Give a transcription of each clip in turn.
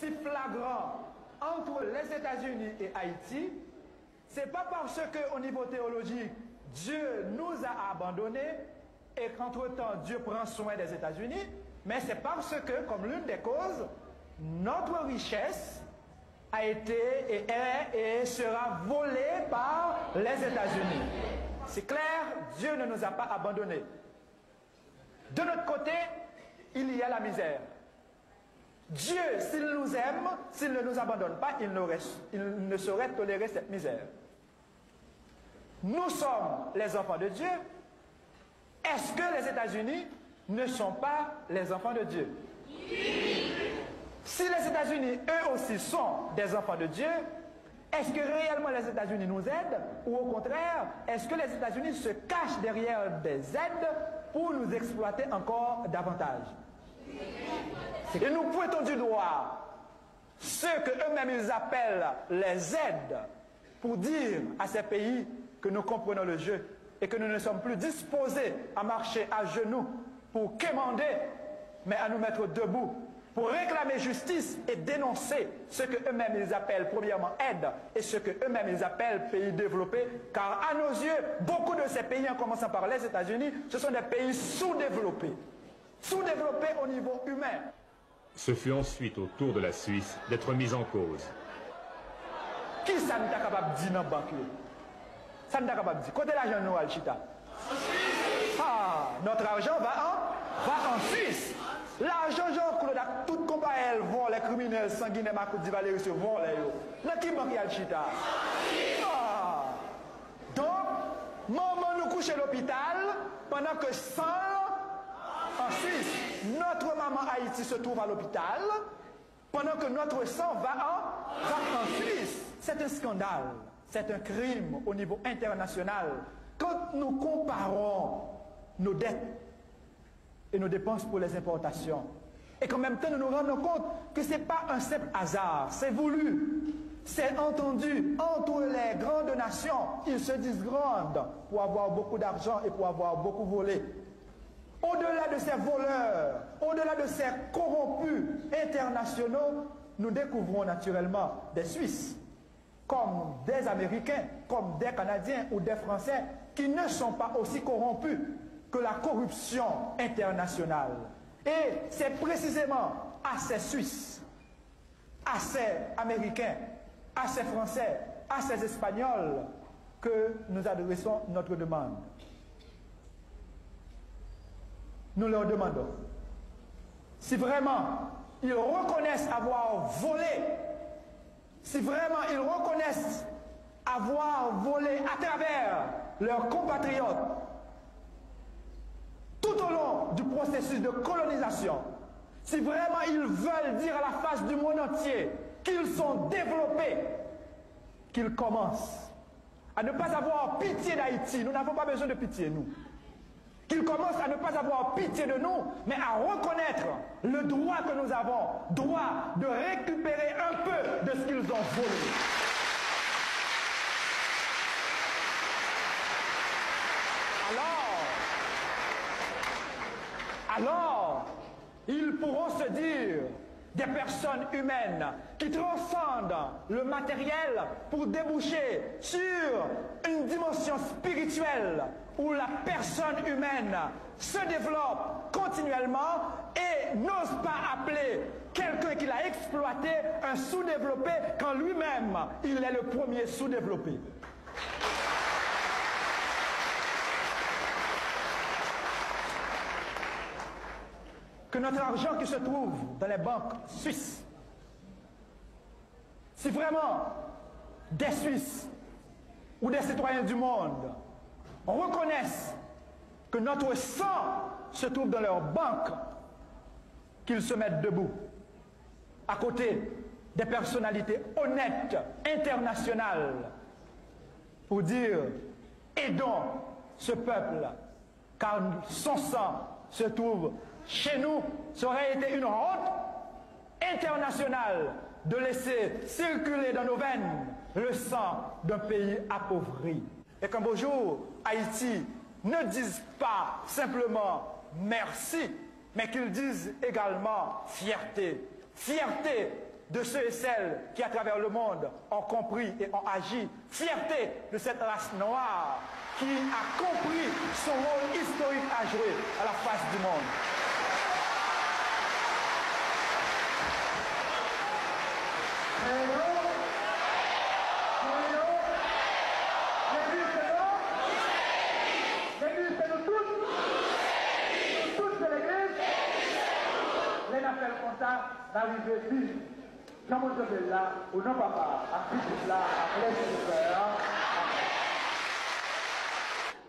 si flagrant entre les États-Unis et Haïti, c'est pas parce qu'au niveau théologique, Dieu nous a abandonnés et qu'entre-temps, Dieu prend soin des États-Unis, mais c'est parce que, comme l'une des causes, notre richesse a été et est et sera volée par les États-Unis. C'est clair, Dieu ne nous a pas abandonnés. De notre côté, il y a la misère. Dieu, s'il nous aime, s'il ne nous abandonne pas, il ne saurait tolérer cette misère. Nous sommes les enfants de Dieu. Est-ce que les États-Unis ne sont pas les enfants de Dieu? Oui. Si les États-Unis, eux aussi, sont des enfants de Dieu, est-ce que réellement les États-Unis nous aident? Ou au contraire, est-ce que les États-Unis se cachent derrière des aides pour nous exploiter encore davantage? Et nous pointons du doigt ceux que eux-mêmes ils appellent les aides pour dire à ces pays que nous comprenons le jeu et que nous ne sommes plus disposés à marcher à genoux pour quémander, mais à nous mettre debout pour réclamer justice et dénoncer ce que eux-mêmes ils appellent premièrement aide et ce que eux-mêmes ils appellent pays développés, car à nos yeux, beaucoup de ces pays, en commençant par les États-Unis, ce sont des pays sous-développés. Sous-développés au niveau humain. Ce fut ensuite au tour de la Suisse d'être mise en cause. Qui ça n'est pas capable de dire dans la banque? Ça n'est pas capable de dire. Côté l'argent nous, Alchita. Ah, notre argent va en Suisse. L'argent, Jean-Claude, toute compagnie, elle vole, les criminels sanguinaires, ma coupe d'Ivalé, se volent. Dans qui banque Alchita? Ah. Donc, maman nous couche à l'hôpital pendant que 100 en Suisse, notre maman Haïti se trouve à l'hôpital, pendant que notre sang va en Suisse. C'est un scandale, c'est un crime au niveau international. Quand nous comparons nos dettes et nos dépenses pour les importations, et qu'en même temps nous nous rendons compte que ce n'est pas un simple hasard, c'est voulu, c'est entendu entre les grandes nations. Ils se disent grandes pour avoir beaucoup d'argent et pour avoir beaucoup volé. Au-delà de ces voleurs, au-delà de ces corrompus internationaux, nous découvrons naturellement des Suisses, comme des Américains, comme des Canadiens ou des Français, qui ne sont pas aussi corrompus que la corruption internationale. Et c'est précisément à ces Suisses, à ces Américains, à ces Français, à ces Espagnols que nous adressons notre demande. Nous leur demandons si vraiment ils reconnaissent avoir volé, si vraiment ils reconnaissent avoir volé à travers leurs compatriotes tout au long du processus de colonisation, si vraiment ils veulent dire à la face du monde entier qu'ils sont développés, qu'ils commencent à ne pas avoir pitié d'Haïti. Nous n'avons pas besoin de pitié, nous. Qu'ils commencent à ne pas avoir pitié de nous, mais à reconnaître le droit que nous avons, droit de récupérer un peu de ce qu'ils ont volé. Alors, ils pourront se dire des personnes humaines qui transcendent le matériel pour déboucher sur une dimension spirituelle où la personne humaine se développe continuellement et n'ose pas appeler quelqu'un qui l'a exploité un sous-développé quand lui-même il est le premier sous-développé. Que notre argent qui se trouve dans les banques suisses, si vraiment des Suisses ou des citoyens du monde reconnaissent que notre sang se trouve dans leurs banques, qu'ils se mettent debout à côté des personnalités honnêtes, internationales, pour dire aidons ce peuple, car son sang se trouve chez nous. Ça aurait été une honte internationale de laisser circuler dans nos veines le sang d'un pays appauvri. Et qu'un beau jour, Haïti ne dise pas simplement merci, mais qu'ils disent également fierté. Fierté de ceux et celles qui, à travers le monde, ont compris et ont agi. Fierté de cette race noire qui a compris son rôle historique à jouer à la face du monde. D'arriver vite, comme on se là, ou non papa, à plus là, après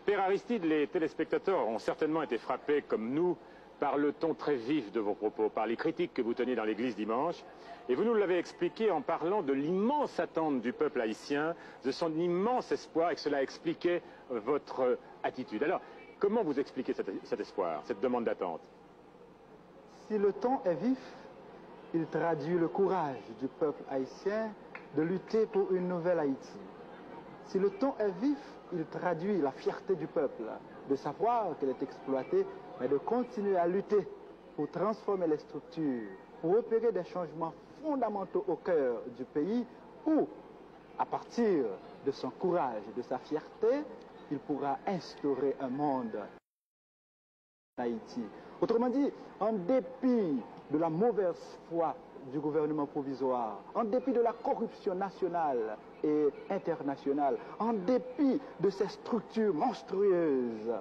Père Aristide, les téléspectateurs ont certainement été frappés, comme nous, par le ton très vif de vos propos, par les critiques que vous teniez dans l'église dimanche. Et vous nous l'avez expliqué en parlant de l'immense attente du peuple haïtien, de son immense espoir, et que cela expliquait votre attitude. Alors, comment vous expliquez cet espoir, cette demande d'attente? Si le ton est vif, il traduit le courage du peuple haïtien de lutter pour une nouvelle Haïti. Si le ton est vif, il traduit la fierté du peuple de savoir qu'elle est exploitée, mais de continuer à lutter pour transformer les structures, pour opérer des changements fondamentaux au cœur du pays où, à partir de son courage et de sa fierté, il pourra instaurer un monde en Haïti. Autrement dit, en dépit de la mauvaise foi du gouvernement provisoire, en dépit de la corruption nationale et internationale, en dépit de ces structures monstrueuses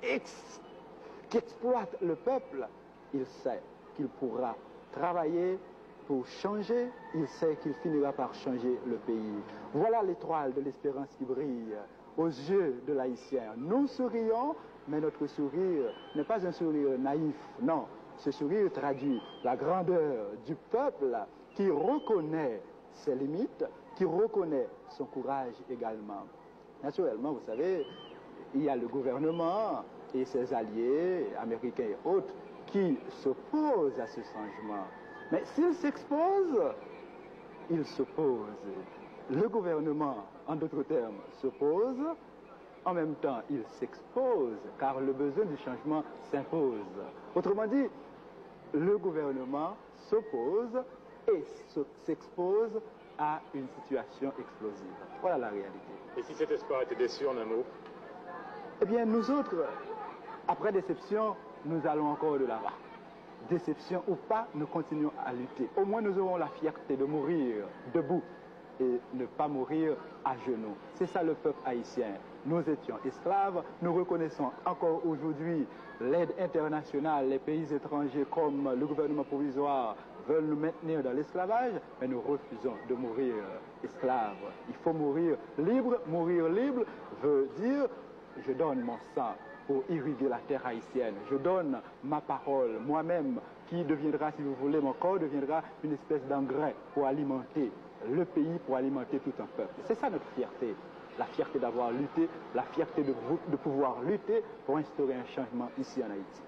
qui exploitent le peuple, il sait qu'il pourra travailler pour changer, il sait qu'il finira par changer le pays. Voilà l'étoile de l'espérance qui brille aux yeux de l'Haïtien. Nous sourions, mais notre sourire n'est pas un sourire naïf, non. Ce sourire traduit la grandeur du peuple qui reconnaît ses limites, qui reconnaît son courage également. Naturellement, vous savez, il y a le gouvernement et ses alliés, américains et autres, qui s'opposent à ce changement. Mais s'ils s'exposent, ils s'opposent. Le gouvernement, en d'autres termes, s'oppose. En même temps, il s'expose, car le besoin du changement s'impose. Autrement dit, le gouvernement s'oppose et s'expose à une situation explosive. Voilà la réalité. Et si cet espoir était déçu en un mot? Eh bien, nous autres, après déception, nous allons encore de l'avant. Déception ou pas, nous continuons à lutter. Au moins, nous aurons la fierté de mourir debout et ne pas mourir à genoux. C'est ça le peuple haïtien. Nous étions esclaves, nous reconnaissons encore aujourd'hui l'aide internationale, les pays étrangers comme le gouvernement provisoire veulent nous maintenir dans l'esclavage, mais nous refusons de mourir esclaves. Il faut mourir libre. Mourir libre veut dire je donne mon sang pour irriguer la terre haïtienne. Je donne ma parole, moi-même, qui deviendra, si vous voulez, mon corps deviendra une espèce d'engrais pour alimenter le pays, pour alimenter tout un peuple. C'est ça notre fierté. La fierté d'avoir lutté, la fierté de pouvoir lutter pour instaurer un changement ici en Haïti.